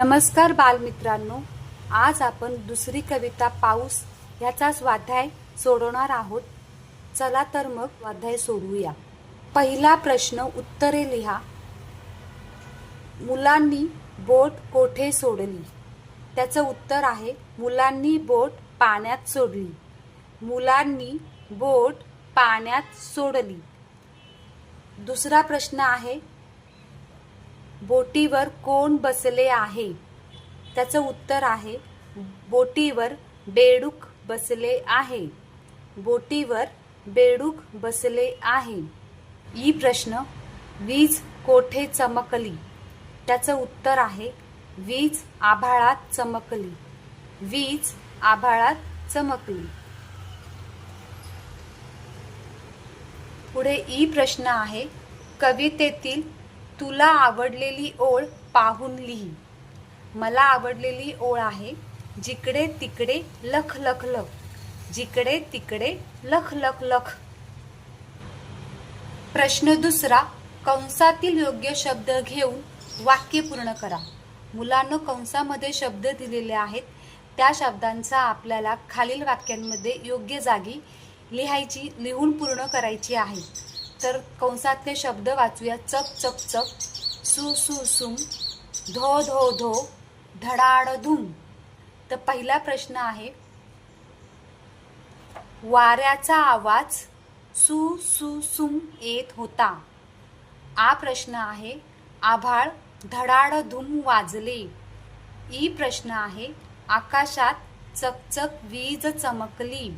नमस्कार बालमित्रांनो, आज आपण दुसरी कविता पाऊस ह्याचा स्वाध्याय सोडवणार आहोत. चला तर मग स्वाध्याय सोडवूया. पहिला प्रश्न उत्तरे लिहा. मुलांनी बोट कोठे सोडली? त्याचं उत्तर आहे मुलांनी बोट पाण्यात सोडली. मुलांनी बोट पाण्यात सोडली. दुसरा प्रश्न आहे बोटीवर कोण बसले आहे? त्याचं उत्तर आहे बोटीवर बेडूक बसले आहे. बोटीवर बेडूक बसले आहे. ई प्रश्न वीज कोठे चमकली? त्याचं उत्तर आहे वीज आभाळात चमकली. वीज आभाळात चमकली. पुढे ई प्रश्न आहे कवितेतील तुला आवडलेली ओळ पाहून लिही. मला आवडलेली ओळ आहे जिकडे तिकडे लख लख लख. जिकडे तिकडे लख लख लख. प्रश्न दुसरा कंसातील योग्य शब्द घेऊन वाक्य पूर्ण करा. मुलांना कंसामध्ये शब्द दिलेले आहेत. त्या शब्दांचा आपल्याला खालील वाक्यांमध्ये योग्य जागी लिहून पूर्ण करायची आहे. तर कंसातले शब्द वाचूया. चक चक चक, सु सु सुम, धो धो धो, धडाड धूम. तर पहिला प्रश्न आहे वाऱ्याचा आवाज सु सु सुम येत होता. आ प्रश्न आहे आभाळ धडाड धूम वाजले. ई प्रश्न आहे आकाशात चकचक वीज चमकली.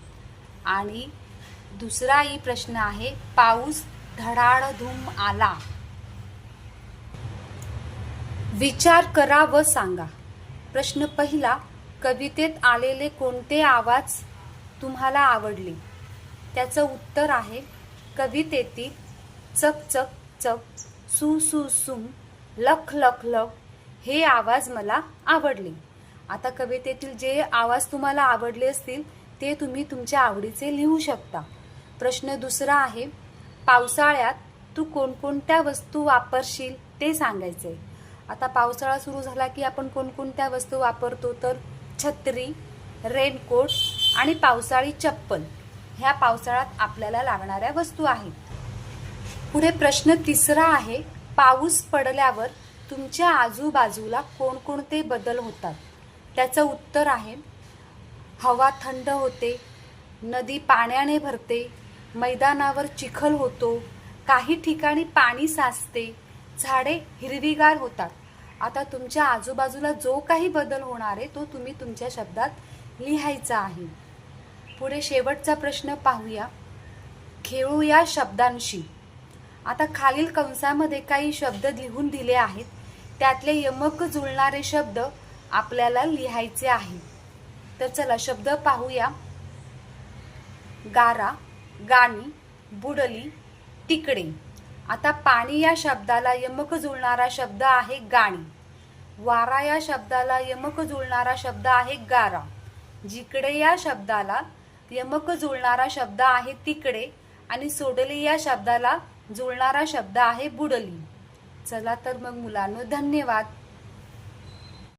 आणि दुसरा ई प्रश्न आहे पाऊस धडाड धूम आला. विचार करा व सांगा. प्रश्न पहिला कवितेत आलेले कोणते आवाज तुम्हाला आवडले? त्याचं उत्तर आहे कवितेतील चक चक चक, सु सु सुम, लख लख लख हे आवाज मला आवडले. आता कवितेतील जे आवाज तुम्हाला आवडले असतील ते तुम्ही तुमच्या आवडीचे लिहू शकता. प्रश्न दुसरा आहे पावसाळ्यात तू कोणकोणत्या वस्तू वापरशील ते सांगायचंय. आता पावसाळा सुरू झाला की आपण कोणकोणत्या वस्तू वापरतो? तर छत्री, रेनकोट आणि पावसाळी चप्पल ह्या पावसाळ्यात आपल्याला लागणाऱ्या वस्तू आहेत. पुढे प्रश्न तिसरा आहे पाऊस पडल्यावर तुमच्या आजूबाजूला कोणकोणते बदल होतात? त्याचं उत्तर आहे हवा थंड होते, नदी पाण्याने भरते, मैदानावर चिखल होतो, काही ठिकाणी पाणी साचते, झाडे हिरवीगार होतात. आता तुमच्या आजूबाजूला जो काही बदल होणार आहे तो तुम्ही तुमच्या शब्दात लिहायचा आहे. पुढे शेवटचा प्रश्न पाहूया. खेळूया शब्दांशी. आता खालील कंसामध्ये काही शब्द लिहून दिले आहेत. त्यातले यमक जुळणारे शब्द आपल्याला लिहायचे आहे. तर चला शब्द पाहूया. गारा, गाणी, बुडली, तिकडे. आता पाणी या शब्दाला यमक जुळणारा शब्द आहे गाणी. वारा या शब्दाला यमक जुळणारा शब्द आहे गारा. जिकडे या शब्दाला यमक जुळणारा शब्द आहे तिकडे. आणि सोडली या शब्दाला जुळणारा शब्द आहे बुडली. चला तर मग मुलांनो, धन्यवाद.